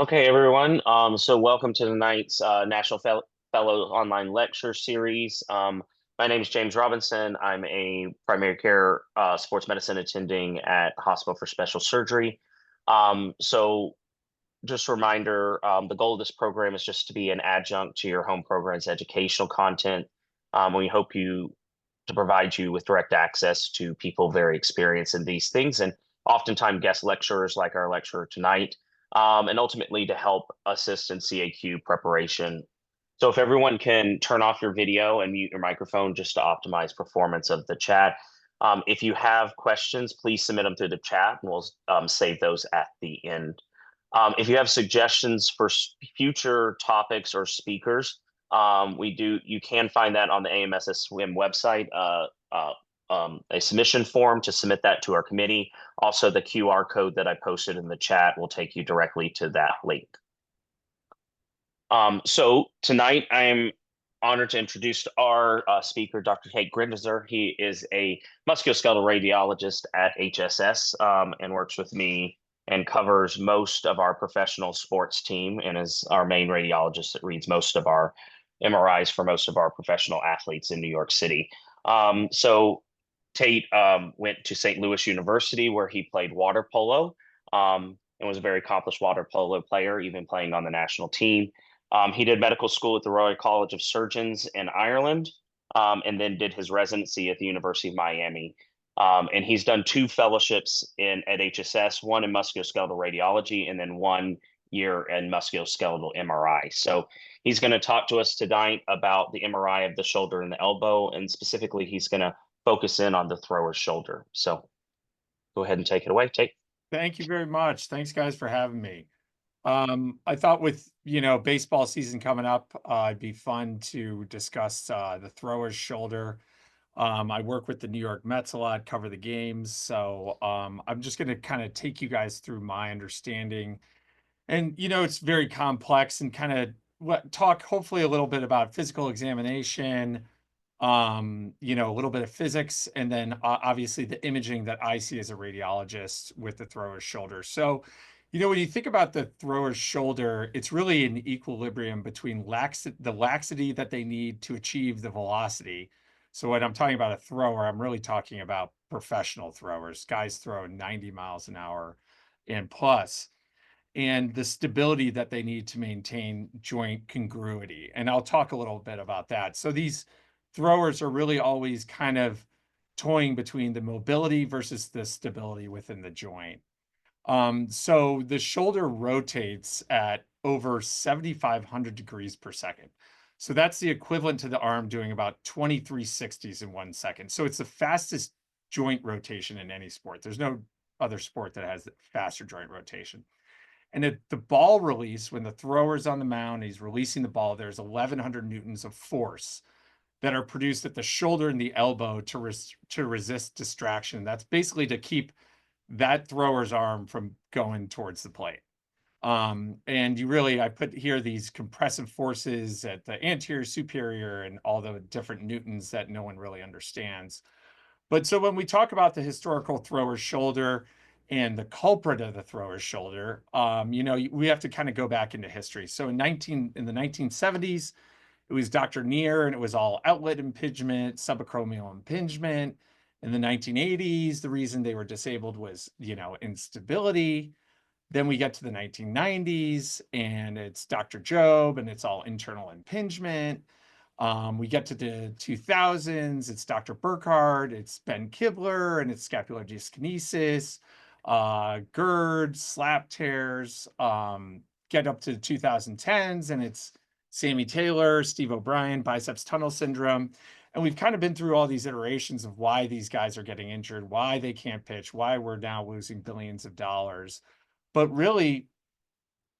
Okay, everyone. So welcome to tonight's National Fellow Online Lecture Series. My name is James Robinson. I'm a primary care sports medicine attending at Hospital for Special Surgery. So just a reminder, the goal of this program is just to be an adjunct to your home program's educational content. We hope to provide you with direct access to people very experienced in these things, and oftentimes guest lecturers like our lecturer tonight, and ultimately to help assist in CAQ preparation. So if everyone can turn off your video and mute your microphone just to optimize performance of the chat. If you have questions, please submit them through the chat and we'll save those at the end. If you have suggestions for future topics or speakers, you can find that on the AMSSM website, a submission form to submit that to our committee. Also, the QR code that I posted in the chat will take you directly to that link. So tonight I am honored to introduce our speaker, Dr. Tate Greditzer. He is a musculoskeletal radiologist at HSS and works with me and covers most of our professional sports team and is our main radiologist that reads most of our MRIs for most of our professional athletes in New York City. So Tate went to St. Louis University where he played water polo and was a very accomplished water polo player, even playing on the national team. He did medical school at the Royal College of Surgeons in Ireland, and then did his residency at the University of Miami. And he's done two fellowships at HSS, one in musculoskeletal radiology, and then 1 year in musculoskeletal MRI. So he's going to talk to us tonight about the MRI of the shoulder and the elbow, and specifically, he's going to focus in on the thrower's shoulder. So go ahead and take it away, Tate. Thank you very much. Thanks, guys, for having me. I thought with, baseball season coming up, it'd be fun to discuss the thrower's shoulder. I work with the New York Mets a lot, cover the games. So I'm just going to kind of take you guys through my understanding. And, it's very complex and kind of talk hopefully a little bit about physical examination, a little bit of physics, and then obviously the imaging that I see as a radiologist with the thrower's shoulder. So, when you think about the thrower's shoulder, it's really an equilibrium between the laxity that they need to achieve the velocity. So when I'm talking about a thrower, I'm really talking about professional throwers, guys throwing 90 miles an hour and plus, and the stability that they need to maintain joint congruity. And I'll talk a little bit about that. So these throwers are really always kind of toying between the mobility versus the stability within the joint. So the shoulder rotates at over 7,500 degrees per second. So that's the equivalent to the arm doing about 2360s in 1 second. So it's the fastest joint rotation in any sport. There's no other sport that has faster joint rotation. And at the ball release, when the thrower's on the mound, he's releasing the ball, there's 1,100 newtons of force that are produced at the shoulder and the elbow to resist distraction. That's basically to keep that thrower's arm from going towards the plate. And I put here these compressive forces at the anterior, superior, and all the different newtons that no one really understands. But so when we talk about the historical thrower's shoulder and the culprit of the thrower's shoulder, we have to kind of go back into history. So in the 1970s, it was Dr. Neer, and it was all outlet impingement, subacromial impingement. In the 1980s, the reason they were disabled was, instability. Then we get to the 1990s, and it's Dr. Job, and it's all internal impingement. We get to the 2000s, it's Dr. Burkhardt, it's Ben Kibler, and it's scapular dyskinesis, GERD, slap tears. Get up to the 2010s, and it's Sammy Taylor, Steve O'Brien, biceps tunnel syndrome. And we've kind of been through all these iterations of why these guys are getting injured, why they can't pitch, why we're now losing billions of dollars. But really,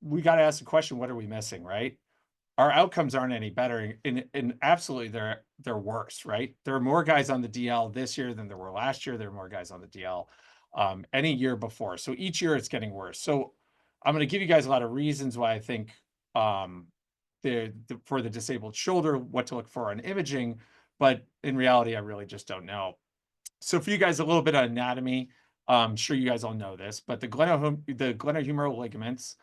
we got to ask the question, what are we missing, right? Our outcomes aren't any better. And absolutely, they're worse, right? There are more guys on the DL this year than there were last year. There are more guys on the DL any year before. So each year it's getting worse. So I'm going to give you guys a lot of reasons why I think for the disabled shoulder, what to look for on imaging, but in reality, I really just don't know. So for you guys, a little bit of anatomy. I'm sure you guys all know this, but the glenohumeral ligaments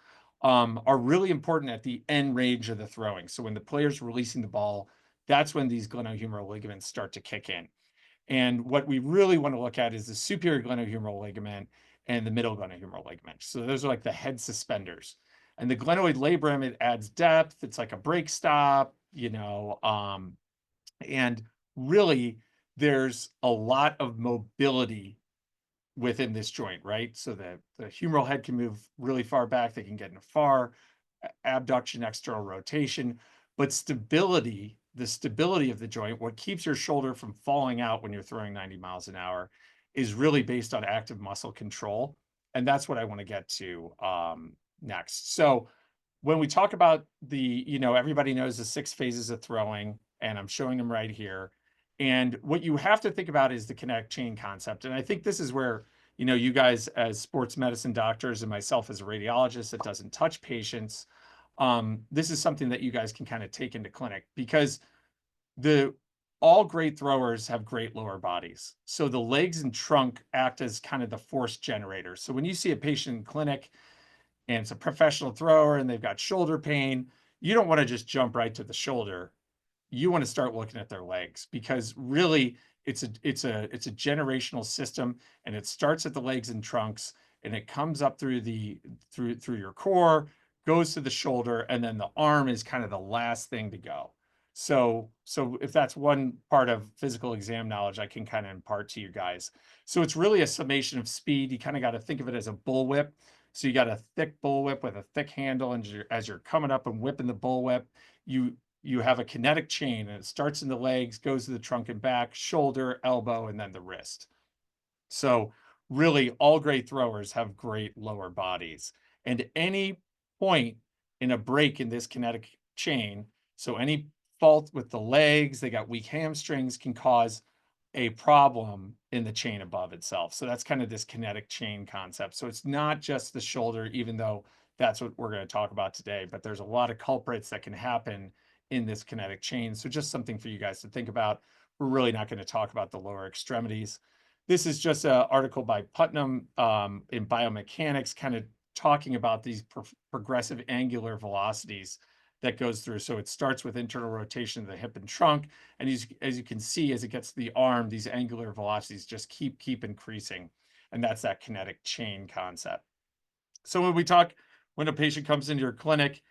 are really important at the end range of the throwing. So when the player's releasing the ball, that's when these glenohumeral ligaments start to kick in. And what we really want to look at is the superior glenohumeral ligament and the middle glenohumeral ligament. So those are like the head suspenders. And the glenoid labrum, it adds depth. It's like a brake stop, and really there's a lot of mobility within this joint, right? So the humeral head can move really far back. They can get in a far abduction, external rotation, but stability, the stability of the joint, what keeps your shoulder from falling out when you're throwing 90 miles an hour is really based on active muscle control. And that's what I want to get to next. So when we talk about everybody knows the 6 phases of throwing, and I'm showing them right here. And what you have to think about is the kinetic chain concept. And I think this is where, you guys as sports medicine doctors and myself as a radiologist that doesn't touch patients, this is something that you guys can kind of take into clinic because the all great throwers have great lower bodies. So the legs and trunk act as kind of the force generator. So when you see a patient in clinic and it's a professional thrower and they've got shoulder pain, you don't want to just jump right to the shoulder. You want to start looking at their legs because really it's a generational system, and it starts at the legs and trunks, and it comes up through your core, goes to the shoulder, and then the arm is kind of the last thing to go. So if that's one part of physical exam knowledge I can kind of impart to you guys. So it's really a summation of speed. You kind of got to think of it as a bullwhip. So you got a thick bullwhip with a thick handle, and as you're coming up and whipping the bullwhip, you have a kinetic chain, and it starts in the legs, goes to the trunk and back, shoulder, elbow, and then the wrist. So really all great throwers have great lower bodies. And any point in a break in this kinetic chain, so any fault with the legs, they got weak hamstrings, can cause a problem in the chain above itself. So that's kind of this kinetic chain concept. So it's not just the shoulder, even though that's what we're going to talk about today, but there's a lot of culprits that can happen in this kinetic chain. So just something for you guys to think about. We're really not going to talk about the lower extremities. This is just an article by Putnam in biomechanics, kind of talking about these progressive angular velocities that goes through. So it starts with internal rotation of the hip and trunk. And as you can see, as it gets to the arm, these angular velocities just keep increasing. And that's that kinetic chain concept. So when a patient comes into your clinic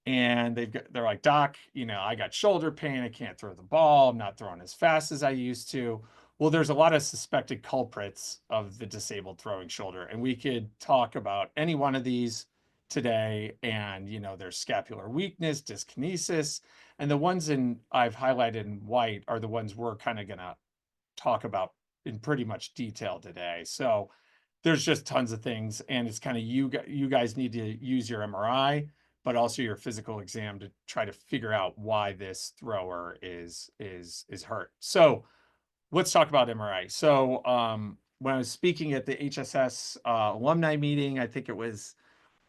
and they're like, doc, I got shoulder pain. I can't throw the ball. I'm not throwing as fast as I used to. Well, there's a lot of suspected culprits of the disabled throwing shoulder. And we could talk about any one of these today. And, there's scapular weakness, dyskinesis. And the ones I've highlighted in white are the ones we're kind of going to talk about in pretty much detail today. So there's just tons of things. And it's kind of you guys need to use your MRI, but also your physical exam to try to figure out why this thrower is hurt. So let's talk about MRI. So when I was speaking at the HSS alumni meeting, I think it was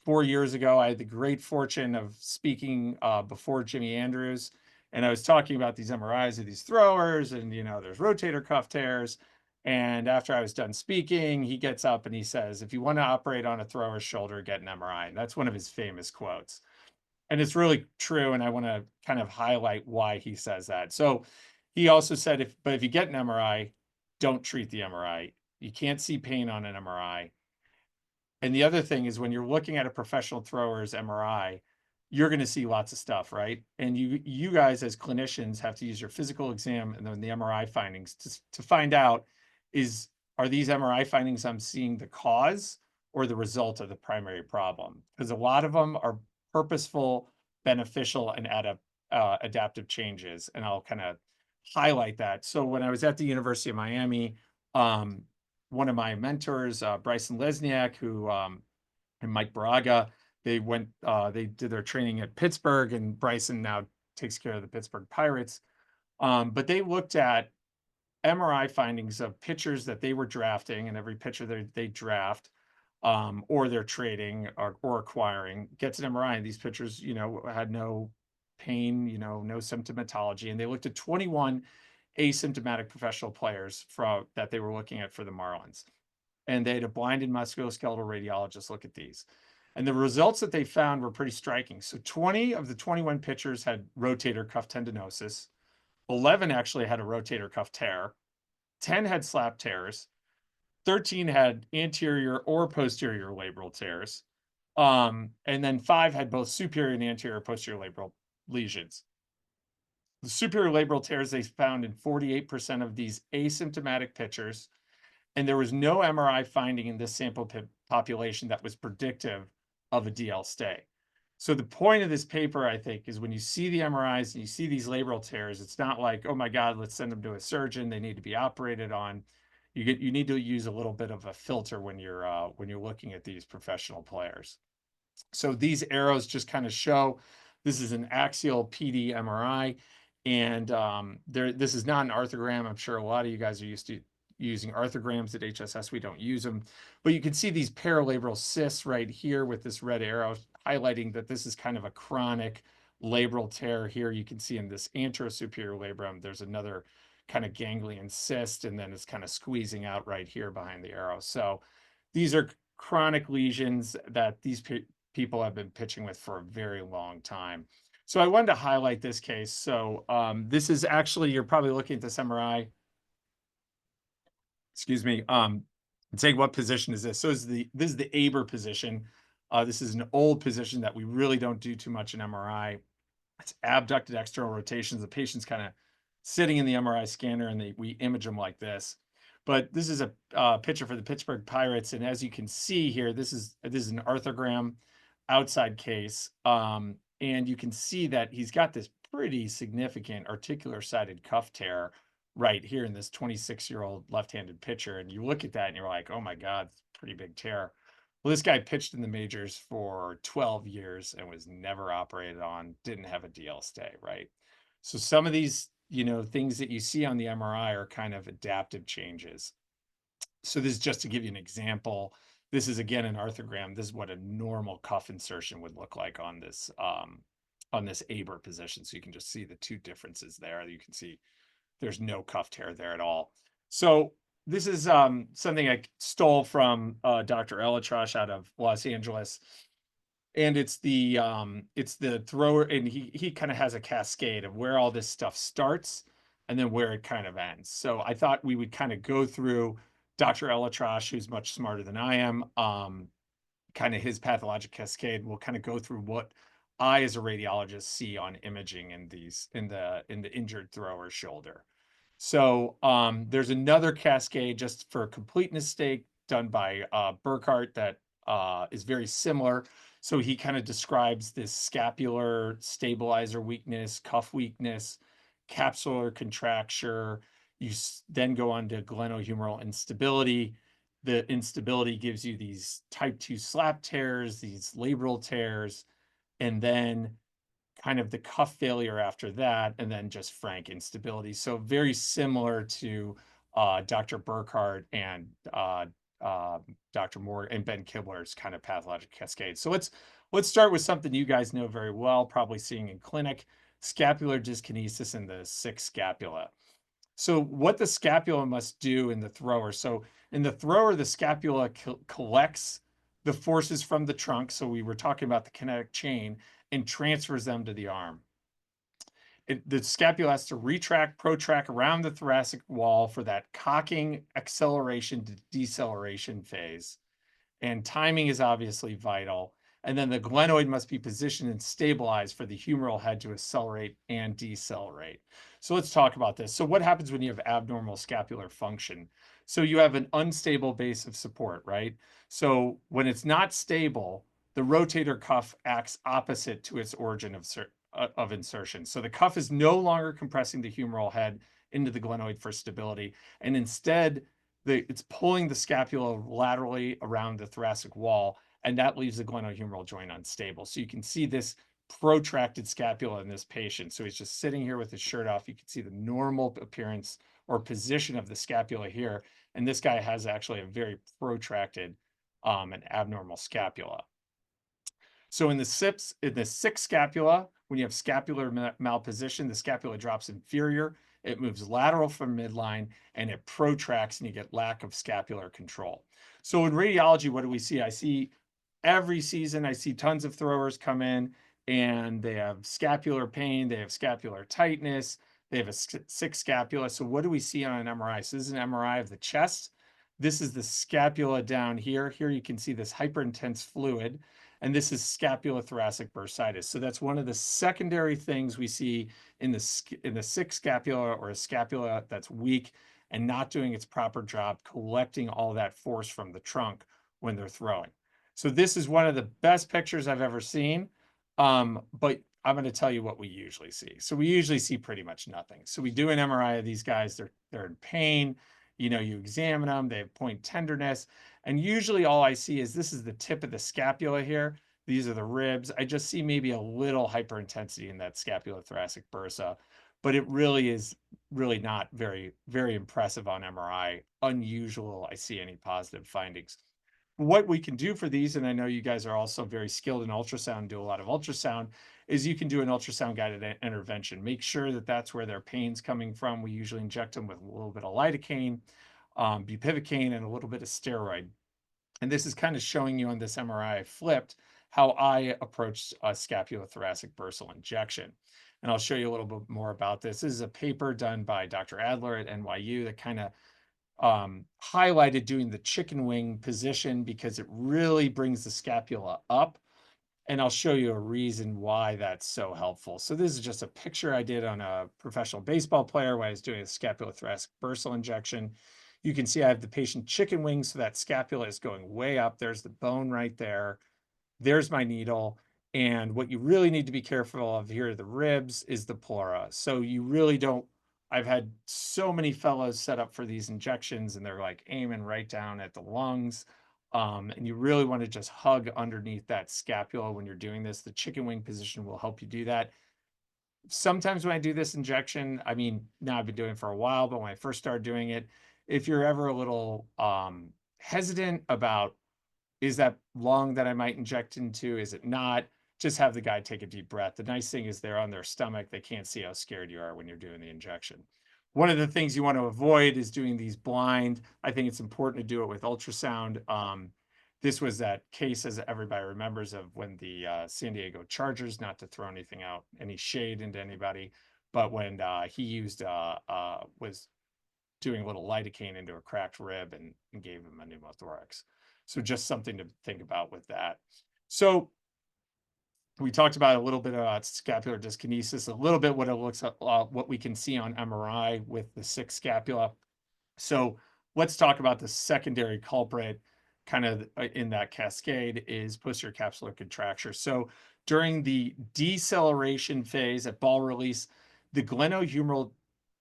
4 years ago, I had the great fortune of speaking before Jimmy Andrews, and I was talking about these MRIs of these throwers, and there's rotator cuff tears. And after I was done speaking, he gets up and he says, "If you want to operate on a thrower's shoulder, get an MRI." And that's one of his famous quotes, and it's really true. And I want to kind of highlight why he says that. So he also said, if you get an MRI, don't treat the MRI. You can't see pain on an MRI. And the other thing is when you're looking at a professional thrower's MRI, you're going to see lots of stuff, right? And you guys as clinicians have to use your physical exam and then the MRI findings to find out are these MRI findings I'm seeing the cause or the result of the primary problem? Because a lot of them are purposeful, beneficial, and adaptive changes. And I'll kind of highlight that. So when I was at the University of Miami, one of my mentors, Bryson Lesniak, and Mike Braga, they did their training at Pittsburgh, and Bryson now takes care of the Pittsburgh Pirates. But they looked at MRI findings of pitchers that they were drafting, and every pitcher they draft, or they're trading or acquiring gets an MRI. And these pitchers, had no pain, no symptomatology. And they looked at 21 asymptomatic professional players that they were looking at for the Marlins. And they had a blinded musculoskeletal radiologist look at these. And the results that they found were pretty striking. So 20 of the 21 pitchers had rotator cuff tendinosis. 11 actually had a rotator cuff tear. 10 had slap tears. 13 had anterior or posterior labral tears. And then 5 had both superior and anterior posterior labral lesions. The superior labral tears they found in 48% of these asymptomatic pitchers, and there was no MRI finding in this sample population that was predictive of a DL stay. So the point of this paper, I think, is when you see the MRIs and you see these labral tears, it's not like, oh my God, let's send them to a surgeon. They need to be operated on. You need to use a little bit of a filter when you're looking at these professional players. So these arrows just kind of show this is an axial PD MRI, and this is not an arthrogram. I'm sure a lot of you guys are used to using arthrograms at HSS. We don't use them, but you can see these paralabral cysts right here with this red arrow highlighting that this is kind of a chronic labral tear. Here you can see in this anterosuperior labrum, there's another kind of ganglion cyst, and then it's kind of squeezing out right here behind the arrow. So these are chronic lesions that these people have been pitching with for a very long time. So I wanted to highlight this case. So this is actually, you're probably looking at this MRI, excuse me, saying what position is this? So this is the Aber position. This is an old position that we really don't do too much in MRI. It's abducted external rotations. The patient's kind of sitting in the MRI scanner, and we image them like this. But this is a picture for the Pittsburgh Pirates, and as you can see here, this is an arthrogram outside case, and you can see that he's got this pretty significant articular sided cuff tear right here in this 26-year-old left-handed pitcher, and you look at that and you're like, oh my God, it's a pretty big tear. Well, this guy pitched in the majors for 12 years and was never operated on, didn't have a DL stay, right? So some of these, things that you see on the MRI are kind of adaptive changes. So this is just to give you an example. This is again an arthrogram. This is what a normal cuff insertion would look like on this Aber position. So you can just see the two differences there. You can see there's no cuff tear there at all. So this is something I stole from Dr. Elatrosh out of Los Angeles. And it's the thrower, and he kind of has a cascade of where all this stuff starts and then where it kind of ends. So I thought we would kind of go through Dr. Elatrosh, who's much smarter than I am, kind of his pathologic cascade. We'll kind of go through what I, as a radiologist, see on imaging in the injured thrower's shoulder. So there's another cascade, just for completeness sake, done by Burkhart that is very similar. So he kind of describes this scapular stabilizer weakness, cuff weakness, capsular contracture. You then go on to glenohumeral instability. The instability gives you these type 2 slap tears, these labral tears, and then kind of the cuff failure after that, and then just frank instability. So very similar to Dr. Burkhart and Dr. Moore and Ben Kibler's kind of pathologic cascade. So let's start with something you guys know very well, probably seeing in clinic: scapular dyskinesis in the sixth scapula. So what the scapula must do in the thrower. So in the thrower, the scapula collects the forces from the trunk. So we were talking about the kinetic chain, and transfers them to the arm. The scapula has to retract, protract around the thoracic wall for that cocking, acceleration to deceleration phase. And timing is obviously vital. And then the glenoid must be positioned and stabilized for the humeral head to accelerate and decelerate. So let's talk about this. So what happens when you have abnormal scapular function? So you have an unstable base of support, right? So when it's not stable, the rotator cuff acts opposite to its origin of insertion. So the cuff is no longer compressing the humeral head into the glenoid for stability, and instead it's pulling the scapula laterally around the thoracic wall, and that leaves the glenohumeral joint unstable. So you can see this protracted scapula in this patient. So he's just sitting here with his shirt off. You can see the normal appearance or position of the scapula here. And this guy has actually a very protracted and abnormal scapula. So in the sixth scapula, when you have scapular malposition, the scapula drops inferior, it moves lateral from midline, and it protracts, and you get lack of scapular control. So in radiology, what do we see? I see every season I see tons of throwers come in and they have scapular pain, they have scapular tightness, they have a sick scapula. So what do we see on an MRI? So this is an MRI of the chest. This is the scapula down here. Here you can see this hyperintense fluid, and this is scapulothoracic bursitis. So that's one of the secondary things we see in the sick scapula, or a scapula that's weak and not doing its proper job collecting all that force from the trunk when they're throwing. So this is one of the best pictures I've ever seen. But I'm going to tell you what we usually see. So we usually see pretty much nothing. So we do an MRI of these guys. They're in pain. You know, you examine them. They have point tenderness, and usually all I see is this is the tip of the scapula here. These are the ribs. I just see maybe a little hyperintensity in that scapulothoracic bursa, but it really is really not very, very impressive on MRI. Unusual. I see any positive findings. What we can do for these, and I know you guys are also very skilled in ultrasound, do a lot of ultrasound, is you can do an ultrasound guided intervention. Make sure that that's where their pain's coming from. We usually inject them with a little bit of lidocaine, bupivacaine, and a little bit of steroid. And this is kind of showing you on this MRI flipped how I approach a scapulothoracic bursal injection. And I'll show you a little bit more about this. This is a paper done by Dr. Adler at NYU that kind of highlighted doing the chicken wing position because it really brings the scapula up. And I'll show you a reason why that's so helpful. So this is just a picture I did on a professional baseball player when I was doing a scapulothoracic bursal injection. You can see I have the patient chicken wing, so that scapula is going way up. There's the bone right there. There's my needle. And what you really need to be careful of here, the ribs, is the pleura. So you really don't, I've had so many fellows set up for these injections and they're like aiming right down at the lungs. And you really want to just hug underneath that scapula when you're doing this. The chicken wing position will help you do that. Sometimes when I do this injection, I mean, now I've been doing it for a while, but when I first started doing it, if you're ever a little hesitant about, is that lung that I might inject into, is it not? Just have the guy take a deep breath. The nice thing is they're on their stomach. They can't see how scared you are when you're doing the injection. One of the things you want to avoid is doing these blind. I think it's important to do it with ultrasound. This was that case, as everybody remembers, of when the San Diego Chargers, not to throw anything out, any shade into anybody, but when he used, was doing a little lidocaine into a cracked rib and gave him a pneumothorax. So just something to think about with that. So we talked about a little bit about scapular dyskinesis, a little bit what it looks at, what we can see on MRI with the sick scapula. So let's talk about the secondary culprit kind of in that cascade is posterior capsular contracture. So during the deceleration phase at ball release, the glenohumeral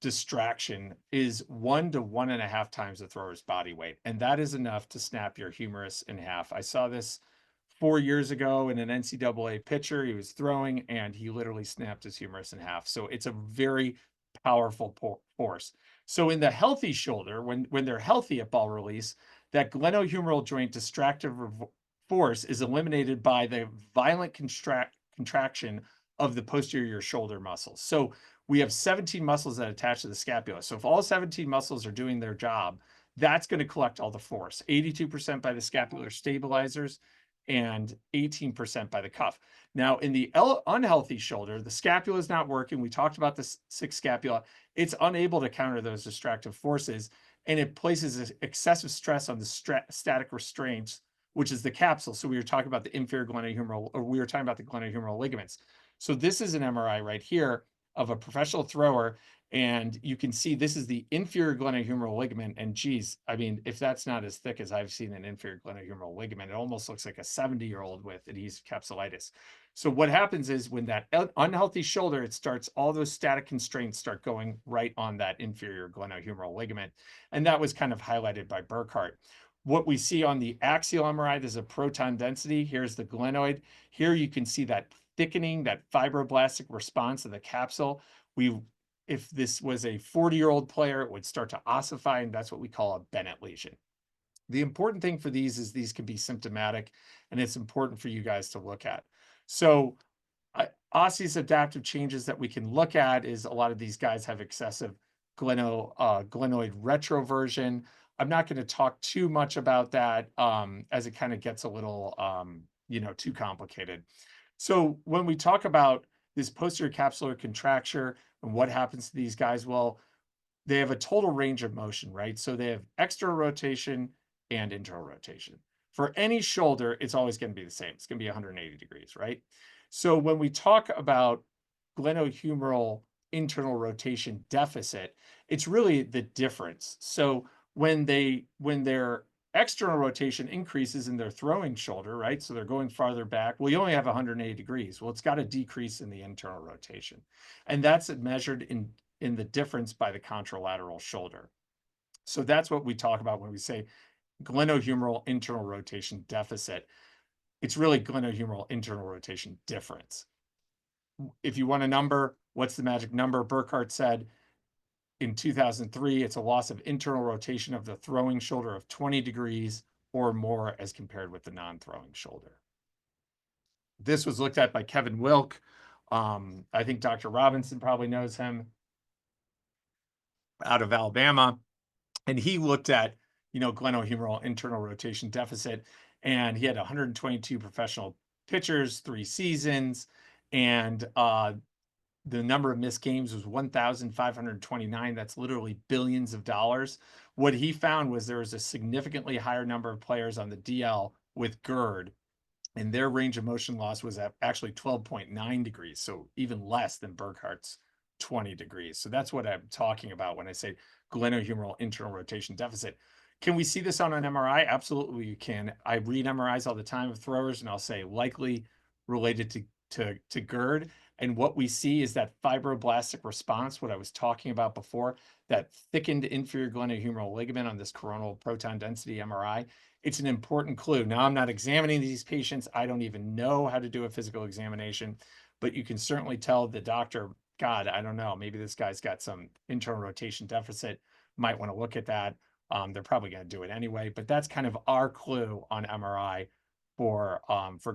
distraction is 1 to 1.5 times the thrower's body weight. And that is enough to snap your humerus in half. I saw this 4 years ago in an NCAA pitcher. He was throwing and he literally snapped his humerus in half. So it's a very powerful force. So in the healthy shoulder, when they're healthy at ball release, that glenohumeral joint distractive force is eliminated by the violent contraction of the posterior shoulder muscles. So we have 17 muscles that attach to the scapula. So if all 17 muscles are doing their job, that's going to collect all the force. 82% by the scapular stabilizers and 18% by the cuff. Now, in the unhealthy shoulder, the scapula is not working. We talked about the sick scapula. It's unable to counter those distractive forces, and it places excessive stress on the static restraints, which is the capsule. So we were talking about the inferior glenohumeral, or we were talking about the glenohumeral ligaments. So this is an MRI right here of a professional thrower, and you can see this is the inferior glenohumeral ligament. And geez, I mean, if that's not as thick as I've seen an inferior glenohumeral ligament, it almost looks like a 70-year-old with adhesive capsulitis. So what happens is when that unhealthy shoulder, it starts, all those static constraints start going right on that inferior glenohumeral ligament. And that was kind of highlighted by Burkhart. What we see on the axial MRI, there's a proton density. Here's the glenoid. Here you can see that thickening, that fibroblastic response of the capsule. If this was a 40-year-old player, it would start to ossify, and that's what we call a Bennett lesion. The important thing for these is these can be symptomatic, and it's important for you guys to look at. So osseous adaptive changes that we can look at is a lot of these guys have excessive glenoid retroversion. I'm not going to talk too much about that as it kind of gets a little too complicated. So when we talk about this posterior capsular contracture and what happens to these guys, well, they have a total range of motion, right? So they have external rotation and internal rotation. For any shoulder, it's always going to be the same. It's going to be 180 degrees, right? So when we talk about glenohumeral internal rotation deficit, it's really the difference. So when their external rotation increases in their throwing shoulder, right? So they're going farther back. Well, you only have 180 degrees. Well, it's got to decrease in the internal rotation. And that's measured in the difference by the contralateral shoulder. So that's what we talk about when we say glenohumeral internal rotation deficit. It's really glenohumeral internal rotation difference. If you want a number, what's the magic number? Burkhardt said in 2003, it's a loss of internal rotation of the throwing shoulder of 20 degrees or more as compared with the non-throwing shoulder. This was looked at by Kevin Wilk. I think Dr. Robinson probably knows him, out of Alabama. And he looked at, glenohumeral internal rotation deficit, and he had 122 professional pitchers, 3 seasons, and the number of missed games was 1,529. That's literally billions of dollars. What he found was there was a significantly higher number of players on the DL with GERD, and their range of motion loss was at actually 12.9 degrees, so even less than Burkhardt's 20 degrees. So that's what I'm talking about when I say glenohumeral internal rotation deficit. Can we see this on an MRI? Absolutely, you can. I read MRIs all the time of throwers, and I'll say likely related to GERD. And what we see is that fibroblastic response, what I was talking about before, that thickened inferior glenohumeral ligament on this coronal proton density MRI. It's an important clue. Now, I'm not examining these patients. I don't even know how to do a physical examination, but you can certainly tell the doctor, God, I don't know, maybe this guy's got some internal rotation deficit. Might want to look at that. They're probably going to do it anyway, but that's kind of our clue on MRI for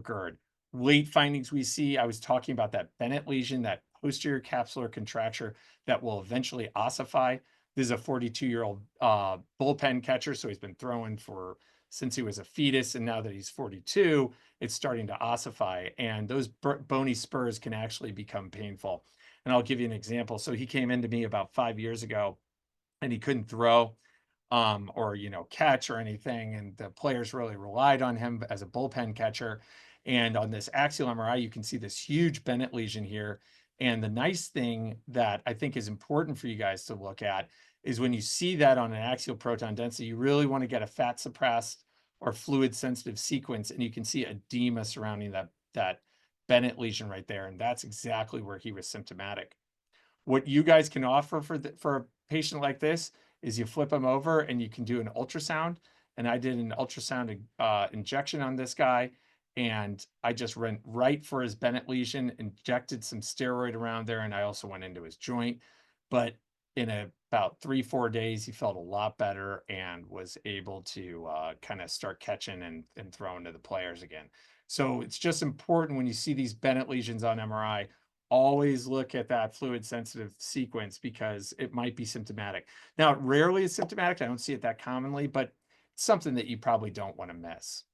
GERD. Late findings we see, I was talking about that Bennett lesion, that posterior capsular contracture that will eventually ossify. This is a 42-year-old bullpen catcher, so he's been throwing since he was a fetus, and now that he's 42, it's starting to ossify, and those bony spurs can actually become painful. And I'll give you an example. So he came into me about 5 years ago, and he couldn't throw or catch or anything, and the players really relied on him as a bullpen catcher. And on this axial MRI, you can see this huge Bennett lesion here. And the nice thing that I think is important for you guys to look at is when you see that on an axial proton density, you really want to get a fat suppressed or fluid sensitive sequence, and you can see edema surrounding that Bennett lesion right there. And that's exactly where he was symptomatic. What you guys can offer for a patient like this is you flip them over and you can do an ultrasound. And I did an ultrasound injection on this guy, and I just went right for his Bennett lesion, injected some steroid around there, and I also went into his joint. But in about 3-4 days, he felt a lot better and was able to kind of start catching and throwing to the players again. So it's just important when you see these Bennett lesions on MRI, always look at that fluid sensitive sequence because it might be symptomatic. Now, it rarely is symptomatic. I don't see it that commonly, but it's something that you probably don't want to miss.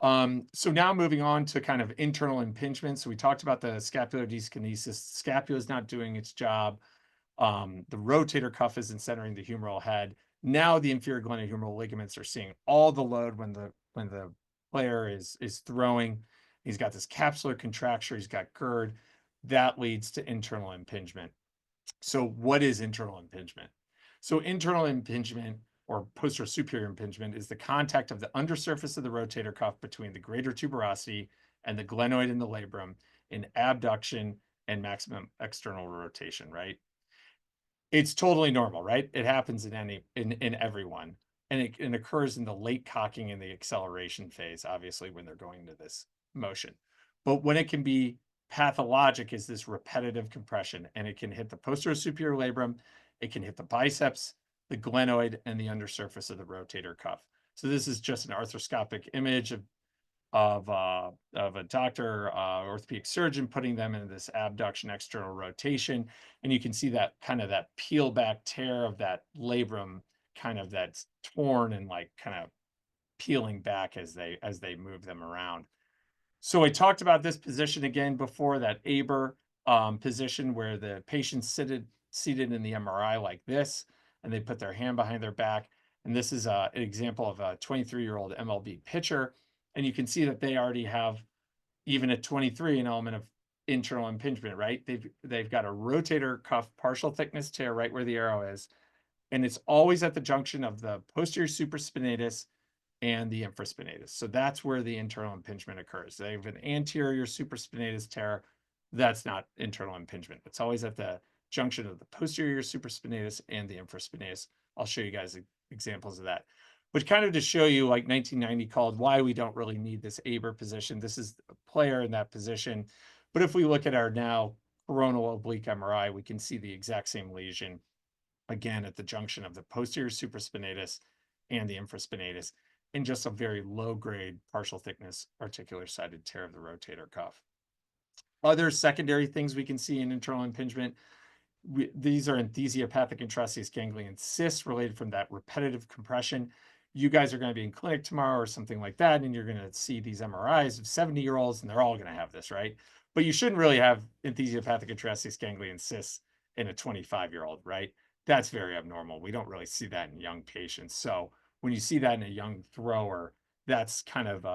So now moving on to kind of internal impingement. So we talked about the scapular dyskinesis. Scapula is not doing its job. The rotator cuff isn't centering the humeral head. Now the inferior glenohumeral ligaments are seeing all the load when the player is throwing. He's got this capsular contracture. He's got GERD. That leads to internal impingement. So what is internal impingement? So internal impingement, or posterior superior impingement, is the contact of the undersurface of the rotator cuff between the greater tuberosity and the glenoid in the labrum in abduction and maximum external rotation, right? It's totally normal, right? It happens in everyone. And it occurs in the late cocking and the acceleration phase, obviously, when they're going into this motion. But when it can be pathologic is this repetitive compression, and it can hit the posterior superior labrum, it can hit the biceps, the glenoid, and the undersurface of the rotator cuff. So this is just an arthroscopic image of a doctor, orthopedic surgeon, putting them into this abduction external rotation. And you can see that kind of that peel back tear of that labrum, kind of that's torn and like kind of peeling back as they move them around. So I talked about this position again before, that Aber position where the patient's seated in the MRI like this, and they put their hand behind their back. And this is an example of a 23-year-old MLB pitcher. And you can see that they already have, even at 23, an element of internal impingement, right? They've got a rotator cuff partial thickness tear right where the arrow is. And it's always at the junction of the posterior supraspinatus and the infraspinatus. So that's where the internal impingement occurs. They have an anterior supraspinatus tear. That's not internal impingement. It's always at the junction of the posterior supraspinatus and the infraspinatus. I'll show you guys examples of that. But kind of to show you, like 1990 called why we don't really need this Aber position. This is a player in that position. But if we look at our now coronal oblique MRI, we can see the exact same lesion again at the junction of the posterior supraspinatus and the infraspinatus, in just a very low grade partial thickness articular sided tear of the rotator cuff. Other secondary things we can see in internal impingement, these are enthesiopathic intraosseous ganglion cysts related from that repetitive compression. You guys are going to be in clinic tomorrow or something like that, and you're going to see these MRIs of 70-year-olds, and they're all going to have this, right? But you shouldn't really have enthesiopathic intraosseous ganglion cysts in a 25-year-old, right? That's very abnormal. We don't really see that in young patients. So when you see that in a young thrower, that's kind of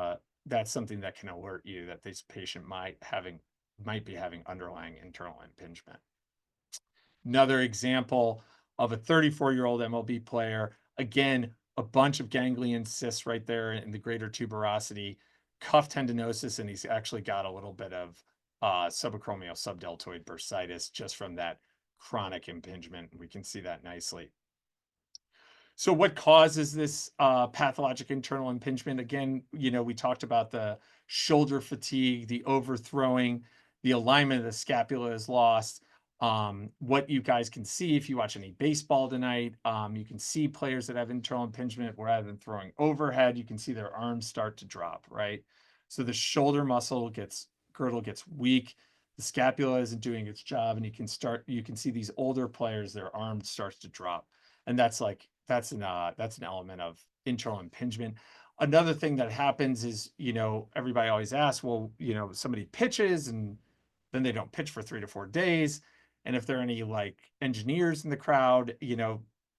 that's something that can alert you that this patient might be having underlying internal impingement. Another example of a 34-year-old MLB player, again, a bunch of ganglion cysts right there in the greater tuberosity, cuff tendinosis, and he's actually got a little bit of subacromial subdeltoid bursitis just from that chronic impingement. We can see that nicely. So what causes this pathologic internal impingement? Again, we talked about the shoulder fatigue, the overthrowing, the alignment of the scapula is lost. What you guys can see if you watch any baseball tonight, you can see players that have internal impingement, rather than throwing overhead, you can see their arms start to drop, right? So the shoulder girdle gets weak, the scapula isn't doing its job, and you can see these older players, their arm starts to drop. And that's an element of internal impingement. Another thing that happens is, everybody always asks, well, somebody pitches and then they don't pitch for 3 to 4 days. And if there are any like engineers in the crowd,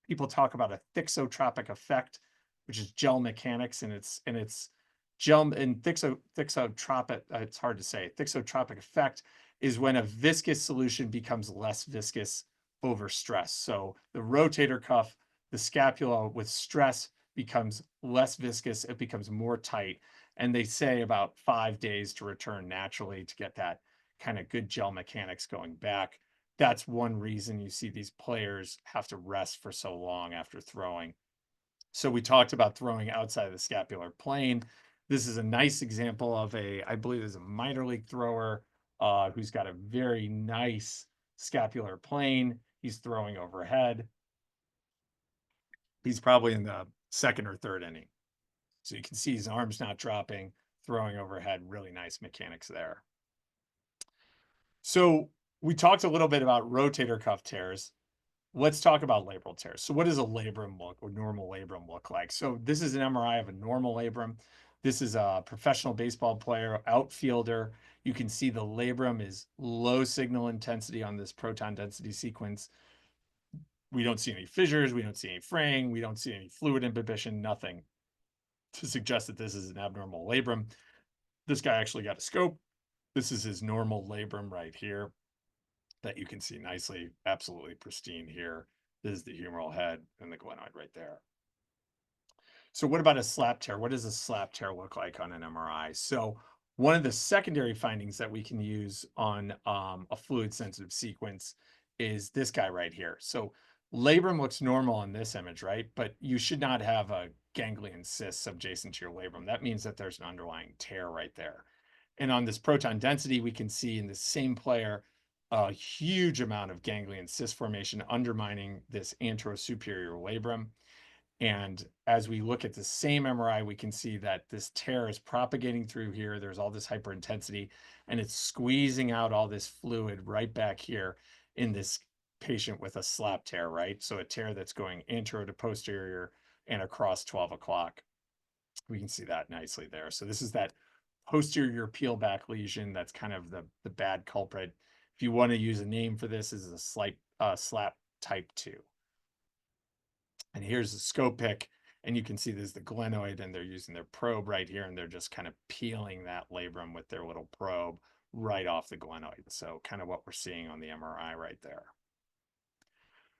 people talk about a thixotropic effect, which is gel mechanics, and it's gel and thixotropic. It's hard to say. Thixotropic effect is when a viscous solution becomes less viscous over stress. So the rotator cuff, the scapula with stress becomes less viscous. It becomes more tight. And they say about 5 days to return naturally to get that kind of good gel mechanics going back. That's one reason you see these players have to rest for so long after throwing. So we talked about throwing outside of the scapular plane. This is a nice example of I believe there's a minor league thrower who's got a very nice scapular plane. He's throwing overhead. He's probably in the second or third inning. So you can see his arms not dropping, throwing overhead, really nice mechanics there. So we talked a little bit about rotator cuff tears. Let's talk about labral tears. So what does a labrum or normal labrum look like? So this is an MRI of a normal labrum. This is a professional baseball player, outfielder. You can see the labrum is low signal intensity on this proton density sequence. We don't see any fissures. We don't see any fraying. We don't see any fluid imbibition, nothing to suggest that this is an abnormal labrum. This guy actually got a scope. This is his normal labrum right here that you can see nicely, absolutely pristine here. This is the humeral head and the glenoid right there. So what about a slap tear? What does a slap tear look like on an MRI? So one of the secondary findings that we can use on a fluid sensitive sequence is this guy right here. So labrum looks normal on this image, right? But you should not have a ganglion cyst subjacent to your labrum. That means that there's an underlying tear right there. And on this proton density, we can see in the same player a huge amount of ganglion cyst formation undermining this anterosuperior labrum. And as we look at the same MRI, we can see that this tear is propagating through here. There's all this hyperintensity, and it's squeezing out all this fluid right back here in this patient with a slap tear, right? So a tear that's going antero to posterior and across 12 o'clock. We can see that nicely there. So this is that posterior peel back lesion. That's kind of the bad culprit. If you want to use a name for this, is a slap type 2. And here's the scope pick, and you can see there's the glenoid, and they're using their probe right here, and they're just kind of peeling that labrum with their little probe right off the glenoid. So kind of what we're seeing on the MRI right there.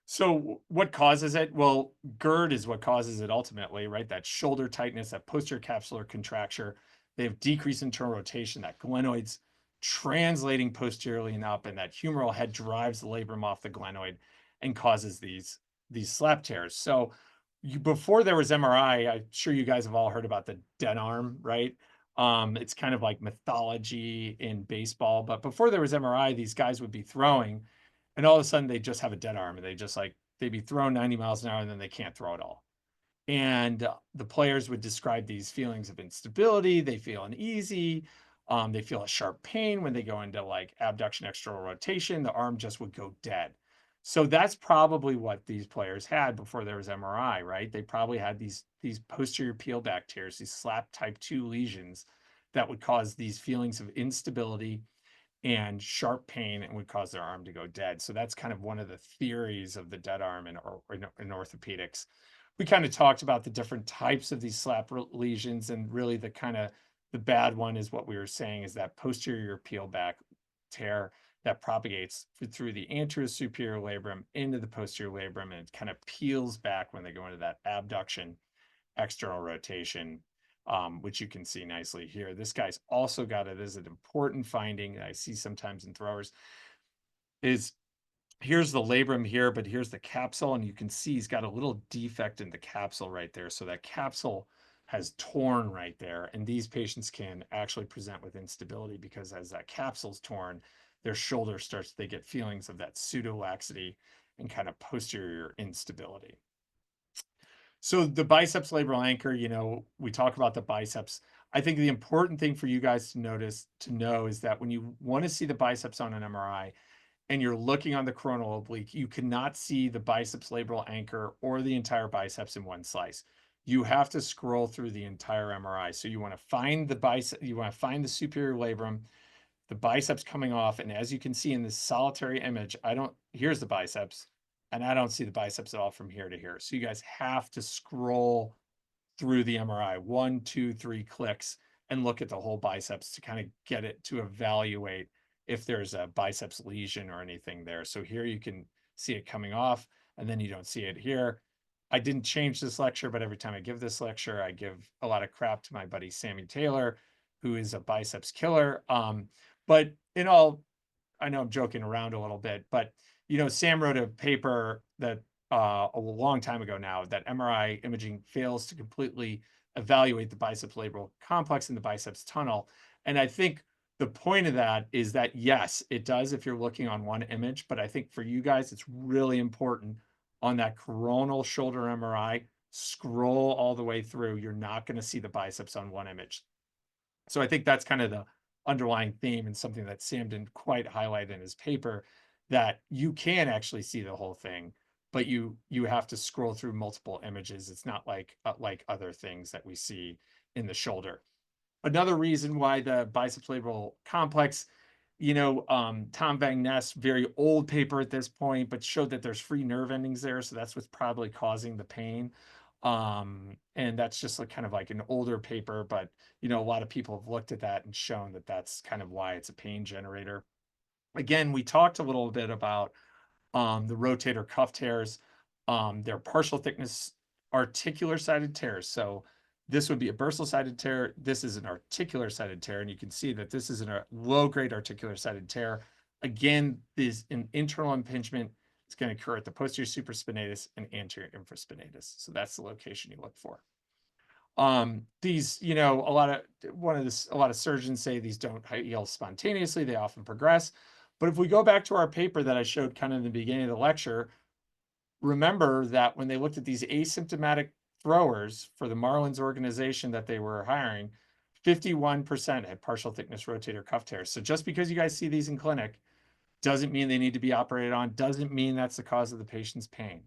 So what causes it? Well, GERD is what causes it ultimately, right? That shoulder tightness, that posterior capsular contracture. They have decreased internal rotation, that glenoid's translating posteriorly and up, and that humeral head drives the labrum off the glenoid and causes these slap tears. So before there was MRI, I'm sure you guys have all heard about the dead arm, right? It's kind of like mythology in baseball, but before there was MRI, these guys would be throwing and all of a sudden they just have a dead arm and they'd be throwing 90 miles an hour and then they can't throw at all. And the players would describe these feelings of instability. They feel uneasy. They feel a sharp pain when they go into like abduction external rotation. The arm just would go dead. So that's probably what these players had before there was MRI, right? They probably had these posterior peel back tears, these slap type 2 lesions that would cause these feelings of instability and sharp pain and would cause their arm to go dead. So that's kind of one of the theories of the dead arm in orthopedics. We kind of talked about the different types of these slap lesions, and really the bad one is what we were saying is that posterior peel back tear that propagates through the anterior superior labrum into the posterior labrum, and it kind of peels back when they go into that abduction external rotation, which you can see nicely here. This guy's also got it as an important finding that I see sometimes in throwers is here's the labrum here, but here's the capsule, and you can see he's got a little defect in the capsule right there. So that capsule has torn right there, and these patients can actually present with instability because as that capsule's torn, their shoulder they get feelings of that pseudo laxity and kind of posterior instability. So the biceps labral anchor, we talk about the biceps. I think the important thing for you guys to know is that when you want to see the biceps on an MRI and you're looking on the coronal oblique, you cannot see the biceps labral anchor or the entire biceps in one slice. You have to scroll through the entire MRI. So you want to find the bicep, you want to find the superior labrum, the biceps coming off. And as you can see in this solitary image, here's the biceps, and I don't see the biceps at all from here to here. So you guys have to scroll through the MRI, 1, 2, 3 clicks, and look at the whole biceps to kind of get it to evaluate if there's a biceps lesion or anything there. So here you can see it coming off, and then you don't see it here. I didn't change this lecture, but every time I give this lecture, I give a lot of crap to my buddy Sammy Taylor, who is a biceps killer. But I know I'm joking around a little bit, but Sam wrote a paper that a long time ago now that MRI imaging fails to completely evaluate the biceps labral complex in the biceps tunnel. And I think the point of that is that yes, it does if you're looking on one image, but I think for you guys, it's really important on that coronal shoulder MRI, scroll all the way through. You're not going to see the biceps on one image. So I think that's kind of the underlying theme and something that Sam didn't quite highlight in his paper, that you can actually see the whole thing, but you have to scroll through multiple images. It's not like other things that we see in the shoulder. Another reason why the biceps labral complex, Tom Van Ness, very old paper at this point, but showed that there's free nerve endings there. So that's what's probably causing the pain. And that's just kind of like an older paper, but a lot of people have looked at that and shown that that's kind of why it's a pain generator. Again, we talked a little bit about the rotator cuff tears. They're partial thickness articular sided tears. So this would be a bursal sided tear. This is an articular sided tear. And you can see that this is a low grade articular sided tear. Again, this an internal impingement. It's going to occur at the posterior supraspinatus and anterior infraspinatus. So that's the location you look for. These, a lot of surgeons say these don't heal spontaneously. They often progress. But if we go back to our paper that I showed kind of in the beginning of the lecture, remember that when they looked at these asymptomatic throwers for the Marlins organization that they were hiring, 51% had partial thickness rotator cuff tears. So just because you guys see these in clinic doesn't mean they need to be operated on, doesn't mean that's the cause of the patient's pain.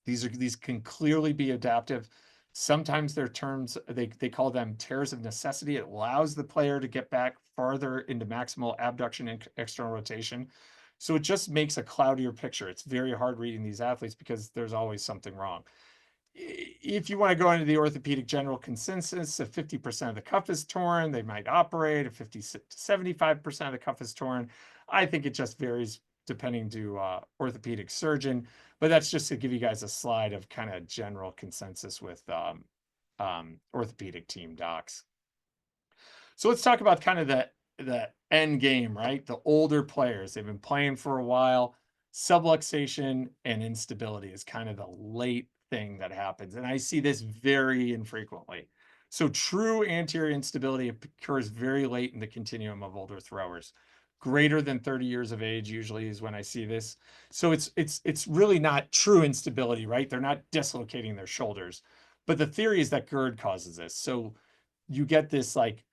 These can clearly be adaptive Sometimes they're terms, they call them tears of necessity. It allows the player to get back farther into maximal abduction and external rotation. So it just makes a cloudier picture. It's very hard reading these athletes because there's always something wrong. If you want to go into the orthopedic general consensus, if 50% of the cuff is torn, they might operate. If 50 to 75% of the cuff is torn, I think it just varies depending to orthopedic surgeon. But that's just to give you guys a slide of kind of general consensus with orthopedic team docs. So let's talk about kind of the end game, right? The older players, they've been playing for a while. Subluxation and instability is kind of the late thing that happens. And I see this very infrequently. So true anterior instability occurs very late in the continuum of older throwers. Greater than 30 years of age usually is when I see this. So it's really not true instability, right? They're not dislocating their shoulders. But the theory is that GERD causes this. So you get this like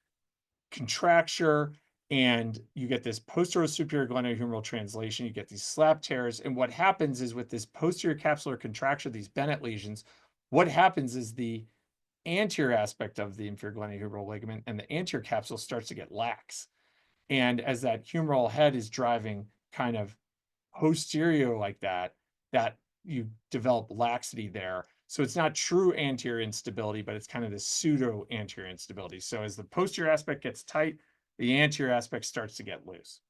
contracture and you get this posterior superior glenohumeral translation, you get these slap tears. And what happens is with this posterior capsular contracture, these Bennett lesions, what happens is the anterior aspect of the inferior glenohumeral ligament and the anterior capsule starts to get lax. And as that humeral head is driving kind of posterior like that, that you develop laxity there. So it's not true anterior instability, but it's kind of this pseudo anterior instability. So as the posterior aspect gets tight, the anterior aspect starts to get loose.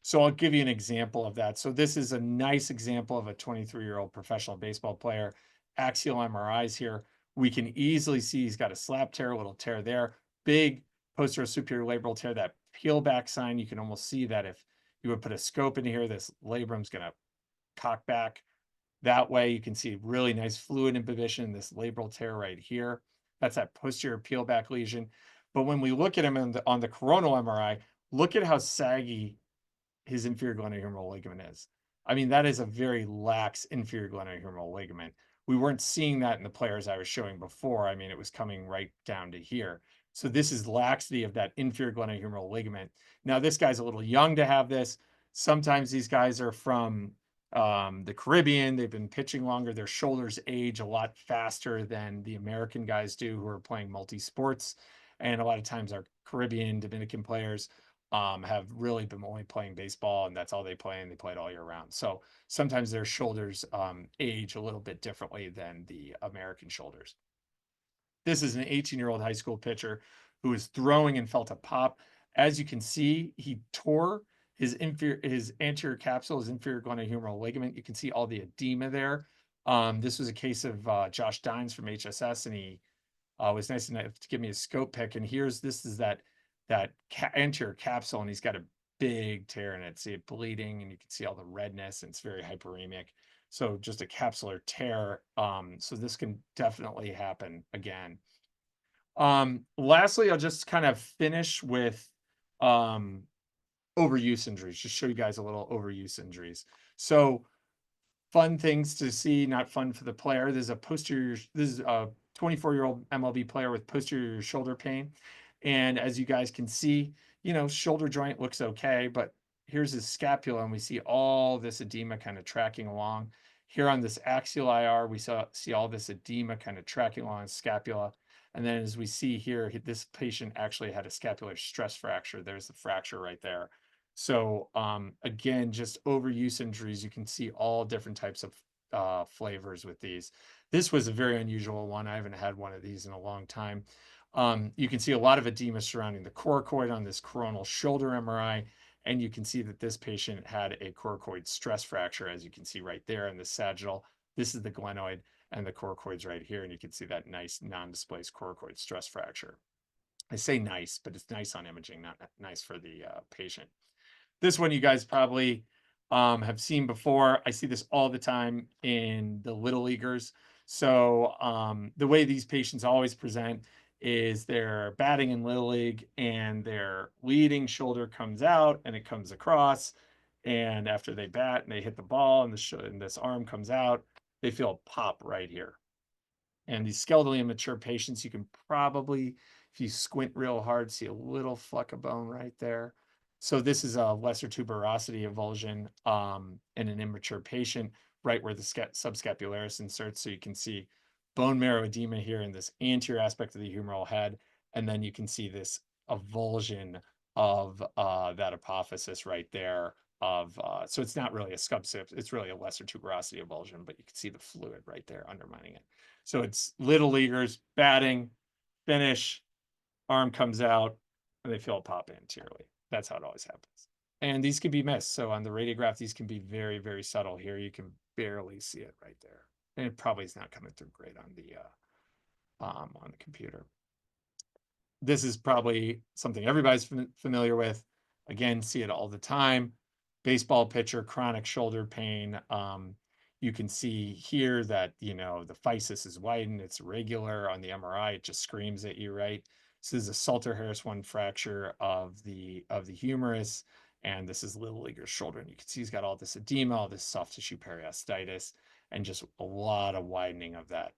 So I'll give you an example of that. So this is a nice example of a 23-year-old professional baseball player. Axial MRIs here. We can easily see he's got a slap tear, a little tear there, big posterior superior labral tear, that peel back sign. You can almost see that if you would put a scope in here, this labrum's going to cock back that way. You can see really nice fluid imbibition, this labral tear right here. That's that posterior peel back lesion. But when we look at him on the coronal MRI, look at how saggy his inferior glenohumeral ligament is. I mean, that is a very lax inferior glenohumeral ligament. We weren't seeing that in the players I was showing before. I mean, it was coming right down to here. So this is laxity of that inferior glenohumeral ligament. Now, this guy's a little young to have this. Sometimes these guys are from the Caribbean. They've been pitching longer. Their shoulders age a lot faster than the American guys do who are playing multi-sports. And a lot of times our Caribbean, Dominican players have really been only playing baseball and that's all they play and they play it all year round. So sometimes their shoulders age a little bit differently than the American shoulders. This is an 18-year-old high school pitcher who was throwing and felt a pop. As you can see, he tore his anterior capsule, his inferior glenohumeral ligament. You can see all the edema there. This was a case of Josh Dines from HSS, and he was nice enough to give me a scope pick. And this is that anterior capsule, and he's got a big tear in it. See it bleeding, and you can see all the redness, and it's very hyperemic. So just a capsular tear. So this can definitely happen again. Lastly, I'll just kind of finish with overuse injuries, just show you guys a little overuse injuries. So fun things to see, not fun for the player. This is a 24-year-old MLB player with posterior shoulder pain. And as you guys can see, shoulder joint looks okay, but here's his scapula and we see all this edema kind of tracking along. Here on this axial IR, we see all this edema kind of tracking along his scapula. And then as we see here, this patient actually had a scapular stress fracture. There's the fracture right there. So again, just overuse injuries, you can see all different types of flavors with these. This was a very unusual one. I haven't had one of these in a long time. You can see a lot of edema surrounding the coracoid on this coronal shoulder MRI, and you can see that this patient had a coracoid stress fracture, as you can see right there in the sagittal. This is the glenoid, and the coracoid's right here, and you can see that nice non-displaced coracoid stress fracture. I say nice, but it's nice on imaging, not nice for the patient. This one you guys probably have seen before. I see this all the time in the little leaguers. So the way these patients always present is they're batting in little league and their leading shoulder comes out and it comes across. And after they bat and they hit the ball and this arm comes out, they feel a pop right here. And these skeletally immature patients, you can probably, if you squint real hard, see a little fleck of bone right there. So this is a lesser tuberosity avulsion in an immature patient, right where the subscapularis inserts. So you can see bone marrow edema here in this anterior aspect of the humeral head, and then you can see this avulsion of that apophysis right there. So it's not really a subsip, it's really a lesser tuberosity avulsion, but you can see the fluid right there undermining it. So it's little leaguers batting, finish, arm comes out, and they feel a pop anteriorly. That's how it always happens. And these can be missed. So on the radiograph, these can be very, very subtle. Here you can barely see it right there. And it probably is not coming through great on the computer. This is probably something everybody's familiar with. Again, see it all the time. Baseball pitcher, chronic shoulder pain. You can see here that, the physis is widened. It's irregular on the MRI. It just screams at you, right? This is a Salter-Harris 1 fracture of the humerus. And this is little leaguer's shoulder. And you can see he's got all this edema, all this soft tissue periostitis, and just a lot of widening of that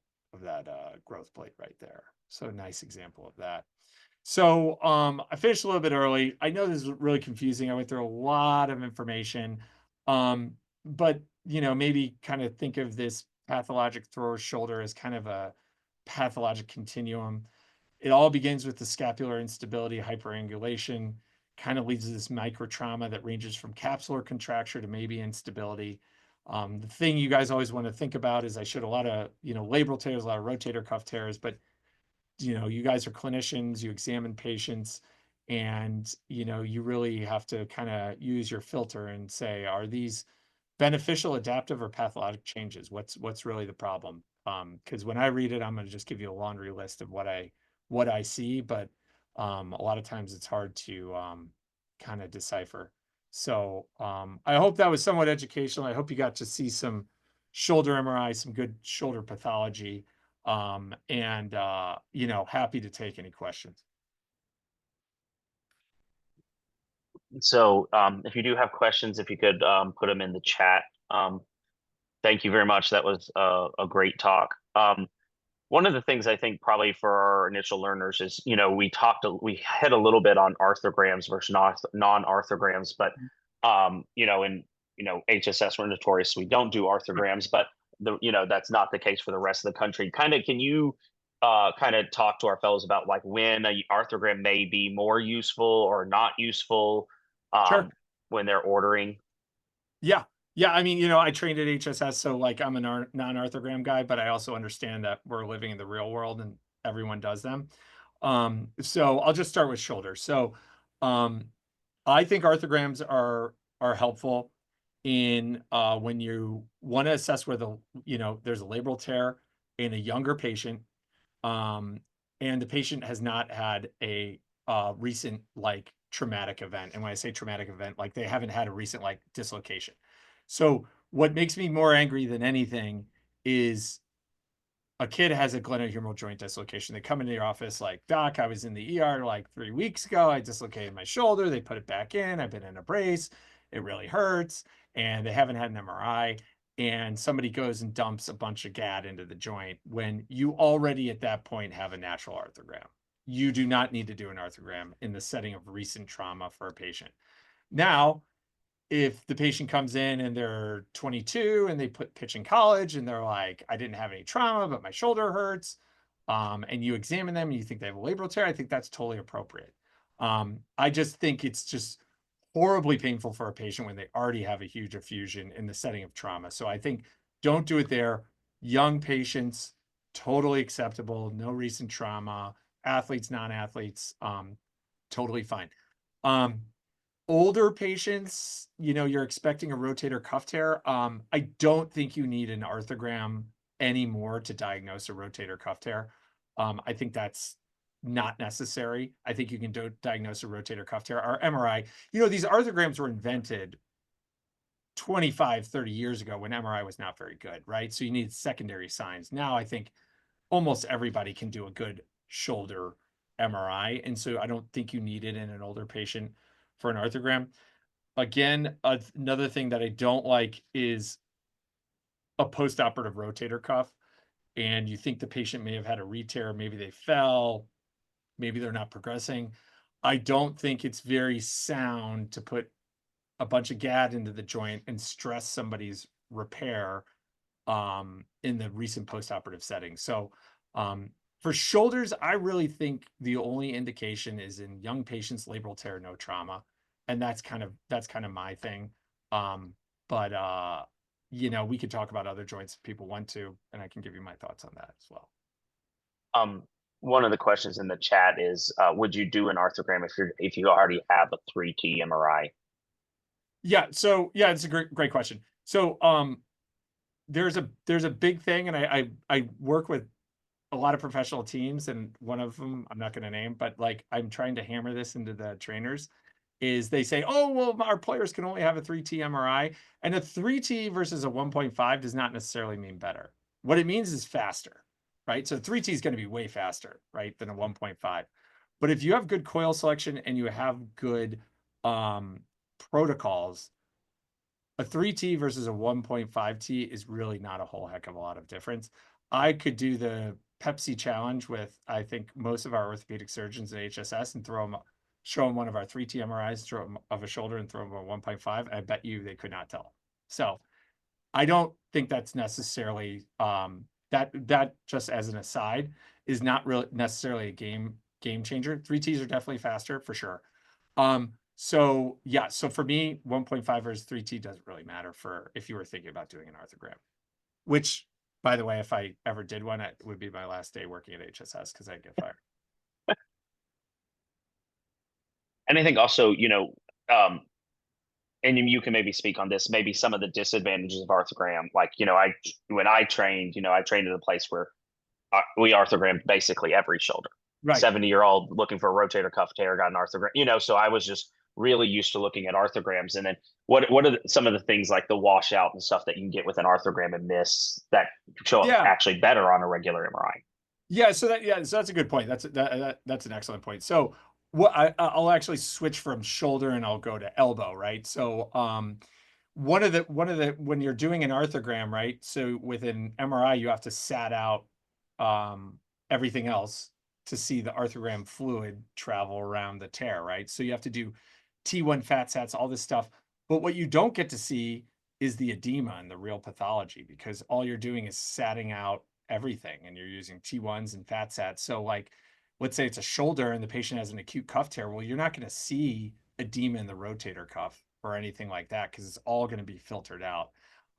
growth plate right there. So nice example of that. So I finished a little bit early. I know this is really confusing. I went through a lot of information. But maybe kind of think of this pathologic thrower's shoulder as kind of a pathologic continuum. It all begins with the scapular instability, hyperangulation, kind of leads to this microtrauma that ranges from capsular contracture to maybe instability. The thing you guys always want to think about is I showed a lot of, labral tears, a lot of rotator cuff tears, but you guys are clinicians, you examine patients, and you really have to kind of use your filter and say, are these beneficial, adaptive, or pathologic changes? What's really the problem? Because when I read it, I'm going to just give you a laundry list of what I see, but a lot of times it's hard to kind of decipher. So I hope that was somewhat educational. I hope you got to see some shoulder MRI, some good shoulder pathology, and happy to take any questions. So if you do have questions, if you could put them in the chat. Thank you very much. That was a great talk. One of the things I think probably for our initial learners is, we hit a little bit on arthrograms versus non-arthrograms, but HSS, we're notorious, we don't do arthrograms, but that's not the case for the rest of the country. Can you kind of talk to our fellows about like when an arthrogram may be more useful or not useful Sure. when they're ordering? Yeah. Yeah. I mean, I trained at HSS, so like I'm a non-arthrogram guy, but I also understand that we're living in the real world and everyone does them. So I'll just start with shoulder. So I think arthrograms are helpful in when you want to assess where there's a labral tear in a younger patient, and the patient has not had a recent like traumatic event. And when I say traumatic event, like they haven't had a recent like dislocation. So what makes me more angry than anything is a kid has a glenohumeral joint dislocation. They come into your office like, doc, I was in the ER like 3 weeks ago. I dislocated my shoulder. They put it back in. I've been in a brace. It really hurts. And they haven't had an MRI. And somebody goes and dumps a bunch of GAD into the joint when you already at that point have a natural arthrogram. You do not need to do an arthrogram in the setting of recent trauma for a patient. Now, if the patient comes in and they're 22 and they pitch in college and they're like, I didn't have any trauma, but my shoulder hurts, and you examine them and you think they have a labral tear, I think that's totally appropriate. I just think it's just horribly painful for a patient when they already have a huge effusion in the setting of trauma. So I think don't do it there. Young patients, totally acceptable, no recent trauma, athletes, non-athletes, totally fine. Older patients, you're expecting a rotator cuff tear. I don't think you need an arthrogram anymore to diagnose a rotator cuff tear. I think that's not necessary. I think you can diagnose a rotator cuff tear. Our MRI, these arthrograms were invented 25, 30 years ago when MRI was not very good, right? So you need secondary signs. Now I think almost everybody can do a good shoulder MRI. And so I don't think you need it in an older patient for an arthrogram. Again, another thing that I don't like is a postoperative rotator cuff. And you think the patient may have had a re-tear, maybe they fell, maybe they're not progressing. I don't think it's very sound to put a bunch of GAD into the joint and stress somebody's repair in the recent postoperative setting. So for shoulders, I really think the only indication is in young patients, labral tear, no trauma, and that's kind of my thing. Um, but we could talk about other joints if people want to, and I can give you my thoughts on that as well. Um, one of the questions in the chat is, would you do an arthrogram if you already have a 3T MRI? Yeah, so yeah, it's a great question. So there's a big thing, and I work with a lot of professional teams, and one of them I'm not going to name, but like I'm trying to hammer this into the trainers, is they say, oh, well, our players can only have a 3T MRI, and a 3T versus a 1.5 does not necessarily mean better. What it means is faster, right? So 3T is going to be way faster, right, than a 1.5. But if you have good coil selection and you have good protocols, a 3T versus a 1.5T is really not a whole heck of a lot of difference. I could do the Pepsi challenge with, I think, most of our orthopedic surgeons at HSS and show them one of our 3T MRIs, throw them of a shoulder and throw them a 1.5. I bet you they could not tell. So I don't think that's necessarily that just as an aside is not really necessarily a game changer. 3Ts are definitely faster for sure. So yeah, so for me, 1.5 versus 3T doesn't really matter for if you were thinking about doing an arthrogram, which by the way, if I ever did one, it would be my last day working at HSS because I'd get fired. And I think also, um, and you can maybe speak on this, maybe some of the disadvantages of arthrogram. Like, when I trained, I trained at a place where we arthrogrammed basically every shoulder. Right. 70-year-old looking for a rotator cuff tear got an arthrogram, so I was just really used to looking at arthrograms. And then what are some of the things like the washout and stuff that you can get with an arthrogram and miss that show up Yeah. actually better on a regular MRI? Yeah, so that's a good point. That's an excellent point. So I'll actually switch from shoulder and I'll go to elbow, right? So one of the when you're doing an arthrogram, right? So with an MRI, you have to sat out um everything else to see the arthrogram fluid travel around the tear, right? So you have to do T1 fat sats, all this stuff. But what you don't get to see is the edema and the real pathology because all you're doing is satting out everything and you're using T1s and fat sats. So like let's say it's a shoulder and the patient has an acute cuff tear. Well, you're not going to see edema in the rotator cuff or anything like that because it's all going to be filtered out.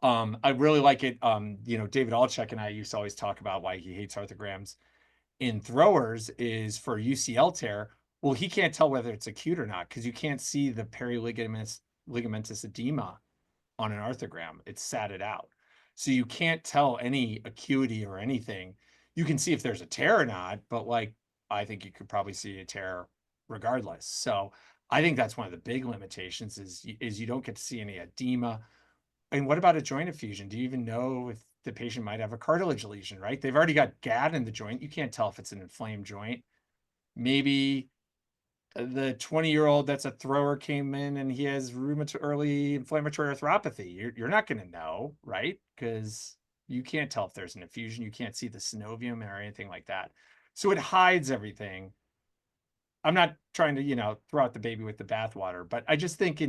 I really like it. David Alchek and I used to always talk about why he hates arthrograms in throwers is for UCL tear. Well, he can't tell whether it's acute or not because you can't see the ligamentous edema on an arthrogram. It's satted out. So you can't tell any acuity or anything. You can see if there's a tear or not, but like I think you could probably see a tear regardless. So I think that's one of the big limitations is you don't get to see any edema. And what about a joint effusion? Do you even know if the patient might have a cartilage lesion, right? They've already got GAD in the joint. You can't tell if it's an inflamed joint. Maybe the 20-year-old that's a thrower came in and he has rheumatoid early inflammatory arthropathy. You're not going to know, right? Because you can't tell if there's an effusion. You can't see the synovium or anything like that. So it hides everything. I'm not trying to, throw out the baby with the bathwater, but I just think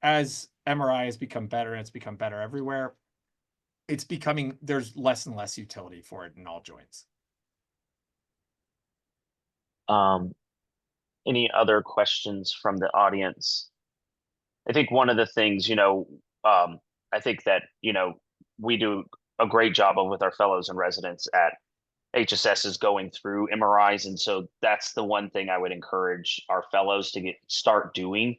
as MRI has become better and it's become better everywhere, there's less and less utility for it in all joints. Um, any other questions from the audience? I think one of the things, I think that, we do a great job of with our fellows and residents at HSS is going through MRIs. And so that's the one thing I would encourage our fellows to start doing.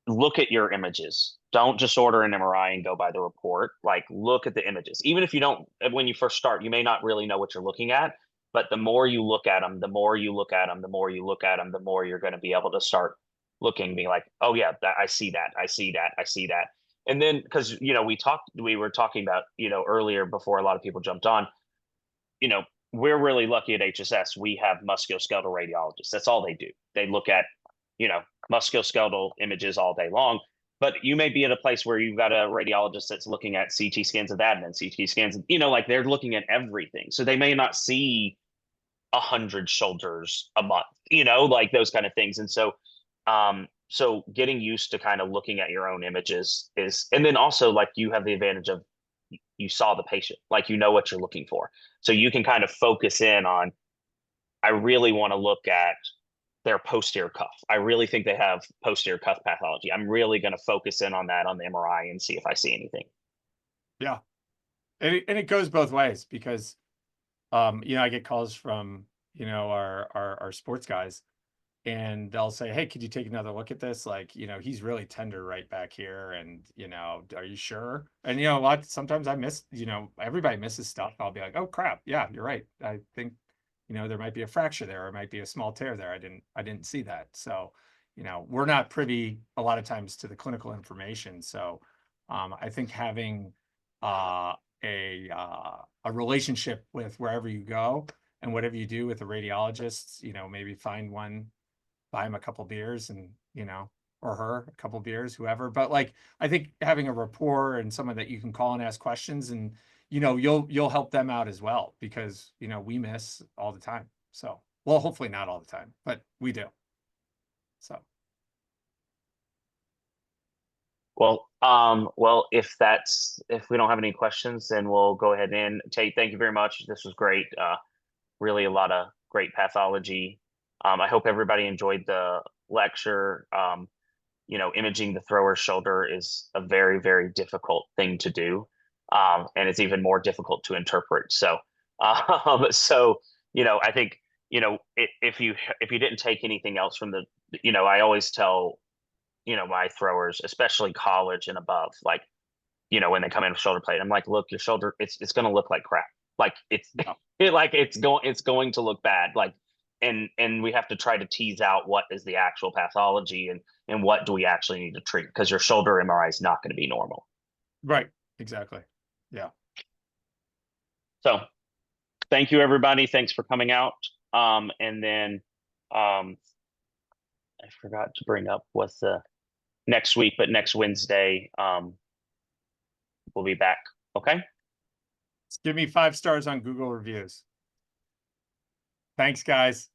Look at your images. Don't just order an MRI and go by the report. Like, look at the images. Even if you don't, when you first start, you may not really know what you're looking at, but the more you look at them, the more you look at them, the more you look at them, the more you're going to be able to start looking, being like, oh yeah, I see that, I see that, I see that. And then, because we were talking about, earlier before a lot of people jumped on, we're really lucky at HSS. We have musculoskeletal radiologists. That's all they do. They look at, you know, musculoskeletal images all day long. But you may be at a place where you've got a radiologist that's looking at CT scans of that and then CT scans, like they're looking at everything. So they may not see 100 shoulders a month, like those kind of things. And so getting used to kind of looking at your own images and then also like you have the advantage of you saw the patient, like you know what you're looking for. So you can kind of focus in on, I really want to look at their posterior cuff. I really think they have posterior cuff pathology. I'm really going to focus in on that on the MRI and see if I see anything. Yeah. And it goes both ways because, I get calls from, our sports guys, and they'll say, "Hey, could you take another look at this? Like, he's really tender right back here. And, are you sure?" And, sometimes I miss, everybody misses stuff. I'll be like, "Oh crap. Yeah, you're right. I think, there might be a fracture there, or it might be a small tear there. I didn't see that." So, we're not privy a lot of times to the clinical information. So, I think having, uh, a relationship with wherever you go and whatever you do with a radiologist, maybe find one, buy him a couple beers, and or her a couple beers, whoever. But like, I think having a rapport and someone that you can call and ask questions, and you'll help them out as well, because we miss all the time. So, well, hopefully not all the time, but we do. So Well, if we don't have any questions, then we'll go ahead and Tate, thank you very much. This was great. Really a lot of great pathology. I hope everybody enjoyed the lecture. Imaging the thrower's shoulder is a very, very difficult thing to do. And it's even more difficult to interpret. So, I think, if you didn't take anything else from I always tell, my throwers, especially college and above, like, when they come in with shoulder plate, I'm like, look, your shoulder, it's going to look like crap. Like it's going to look bad. Like, and we have to try to tease out what is the actual pathology, and what do we actually need to treat, because your shoulder MRI is not going to be normal. right, exactly, yeah. So thank you, everybody. Thanks for coming out. And then I forgot to bring up what's the next week, but next Wednesday, we'll be back. Okay. Give me 5 stars on Google reviews. Thanks, guys.